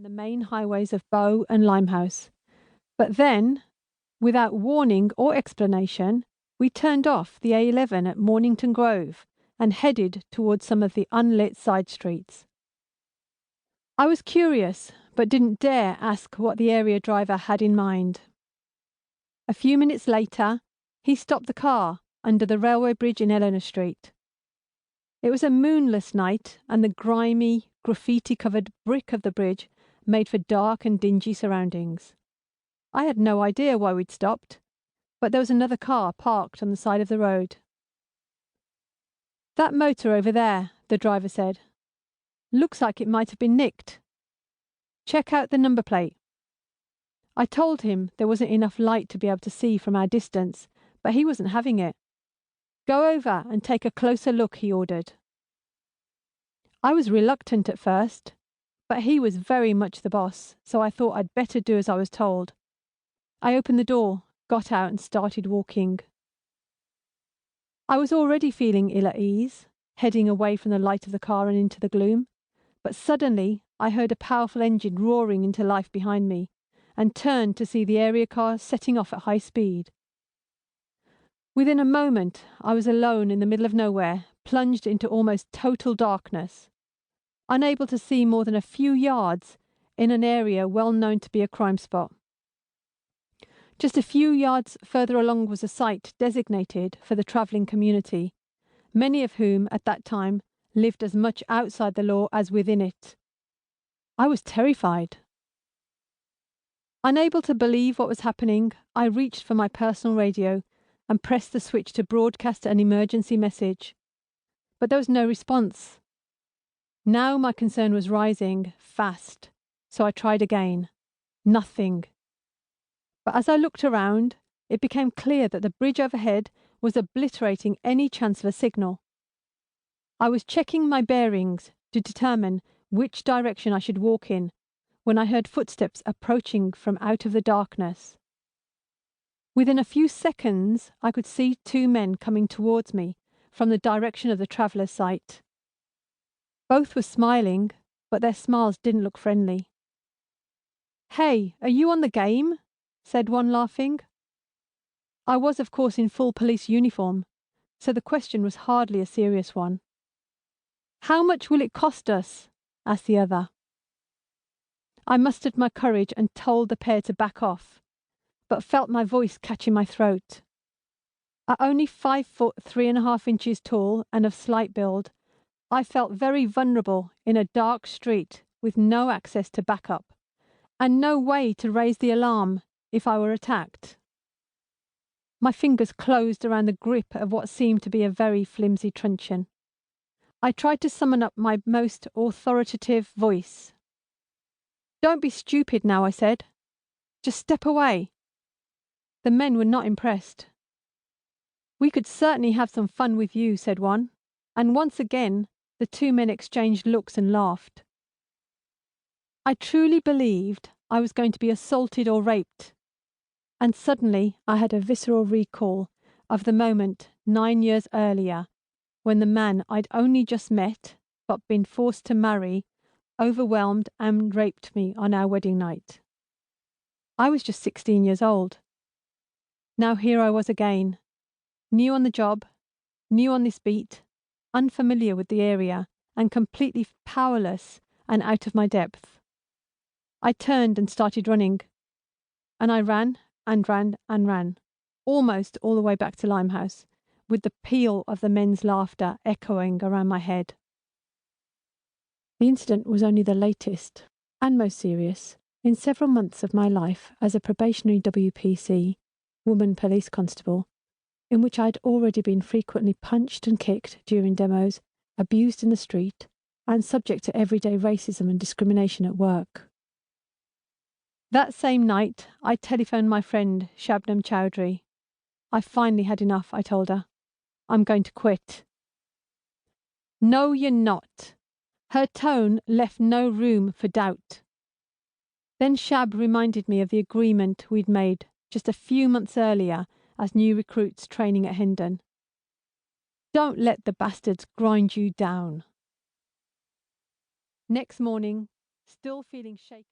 the main highways of Bow and Limehouse. But then, without warning or explanation, we turned off the A11 at Mornington Grove and headed towards some of the unlit side streets. I was curious, but didn't dare ask what the area driver had in mind. A few minutes later, he stopped the car under the railway bridge in Eleanor Street. It was a moonless night, and the grimy, graffiti-covered brick of the bridge made for dark and dingy surroundings. I had no idea why we'd stopped, but there was another car parked on the side of the road. "That motor over there," the driver said. "Looks like it might have been nicked. Check out the number plate." I told him there wasn't enough light to be able to see from our distance, but he wasn't having it. "Go over and take a closer look," he ordered. I was reluctant at first, but he was very much the boss, so I thought I'd better do as I was told. I opened the door, got out and started walking. I was already feeling ill at ease, heading away from the light of the car and into the gloom, but suddenly I heard a powerful engine roaring into life behind me, and turned to see the area car setting off at high speed. Within a moment, I was alone in the middle of nowhere, plunged into almost total darkness, unable to see more than a few yards in an area well known to be a crime spot. Just a few yards further along was a site designated for the travelling community, many of whom at that time lived as much outside the law as within it. I was terrified. Unable to believe what was happening, I reached for my personal radio and pressed the switch to broadcast an emergency message. But there was no response. Now my concern was rising fast, so I tried again. Nothing. But as I looked around, it became clear that the bridge overhead was obliterating any chance of a signal. I was checking my bearings to determine which direction I should walk in when I heard footsteps approaching from out of the darkness. Within a few seconds, I could see two men coming towards me from the direction of the traveller's site. Both were smiling, but their smiles didn't look friendly. "Hey, are you on the game?" said one, laughing. I was, of course, in full police uniform, so the question was hardly a serious one. "How much will it cost us?" asked the other. I mustered my courage and told the pair to back off, but felt my voice catch in my throat. At only 5 foot 3.5 inches tall and of slight build, I felt very vulnerable in a dark street with no access to backup, and no way to raise the alarm if I were attacked. My fingers closed around the grip of what seemed to be a very flimsy truncheon. I tried to summon up my most authoritative voice. "Don't be stupid now," I said. "Just step away." The men were not impressed. "We could certainly have some fun with you," said one, and once again the two men exchanged looks and laughed. I truly believed I was going to be assaulted or raped, and suddenly I had a visceral recall of the moment 9 years earlier when the man I'd only just met but been forced to marry overwhelmed and raped me on our wedding night. I was just 16 years old. Now here I was again, new on the job, new on this beat, unfamiliar with the area, and completely powerless and out of my depth. I turned and started running, and I ran and ran and ran, almost all the way back to Limehouse, with the peal of the men's laughter echoing around my head. The incident was only the latest, and most serious, in several months of my life as a probationary WPC, woman police constable, in which I had already been frequently punched and kicked during demos, abused in the street, and subject to everyday racism and discrimination at work. That same night, I telephoned my friend Shabnam Chowdhury. I finally had enough, I told her. "I'm going to quit." "No, you're not." Her tone left no room for doubt. Then Shab reminded me of the agreement we'd made just a few months earlier as new recruits training at Hendon. "Don't let the bastards grind you down." Next morning, still feeling shaken.